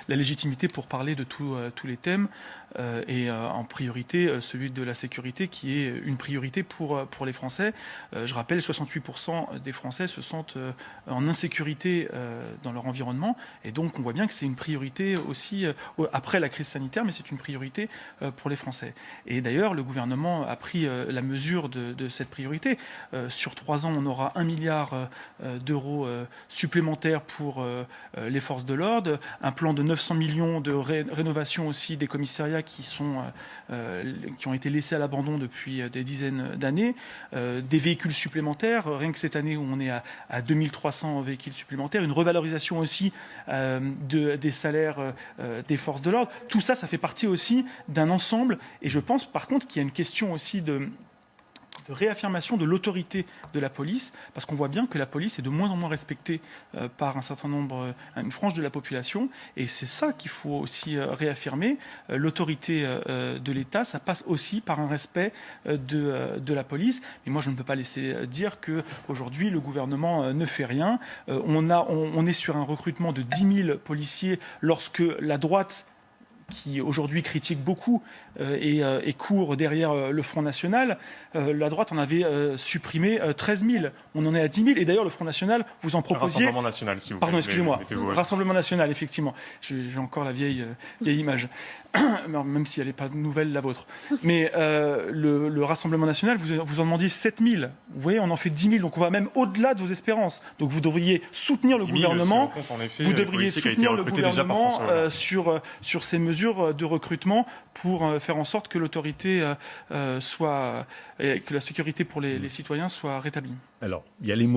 la légitimité pour parler de tous les thèmes et en priorité celui de la sécurité qui est une priorité pour les Français. Je rappelle, 68% des Français se sentent en insécurité dans leur environnement et donc on voit bien que c'est une priorité aussi après la crise sanitaire, mais c'est une priorité pour les Français. Et d'ailleurs, le gouvernement a pris la mesure de cette priorité. Sur 3 ans, on aura 1 milliard d'euros supplémentaires pour les forces de l'ordre, un plan de 900 millions de rénovation aussi des commissariats qui ont été laissés à l'abandon depuis des dizaines d'années, des véhicules supplémentaires, rien que cette année où on est à 2300 véhicules supplémentaires, une revalorisation aussi des salaires des forces de l'ordre. Tout ça, ça fait partie aussi d'un ensemble et je pense par contre qu'il y a une question aussi de réaffirmation de l'autorité de la police, parce qu'on voit bien que la police est de moins en moins respectée par une frange de la population, et c'est ça qu'il faut aussi réaffirmer. L'autorité de l'État, ça passe aussi par un respect de la police. Mais moi, je ne peux pas laisser dire qu'aujourd'hui, le gouvernement ne fait rien. On est sur un recrutement de 10 000 policiers lorsque la droite, qui aujourd'hui critique beaucoup et court derrière le Front National, la droite en avait supprimé 13 000. On en est à 10 000. Et d'ailleurs, le Front National, vous en proposiez... Rassemblement national, s'il vous plaît. Pardon, excusez-moi. Rassemblement national, effectivement. J'ai encore la vieille image, même si elle n'est pas nouvelle, la vôtre. Mais le Rassemblement national, vous en demandiez 7 000. Vous voyez, on en fait 10 000. Donc on va même au-delà de vos espérances. Donc vous devriez soutenir le gouvernement. Vous devriez soutenir le gouvernement sur ces mesures de recrutement pour faire en sorte que l'autorité que la sécurité pour les citoyens soit rétablie. Alors, il y a les mots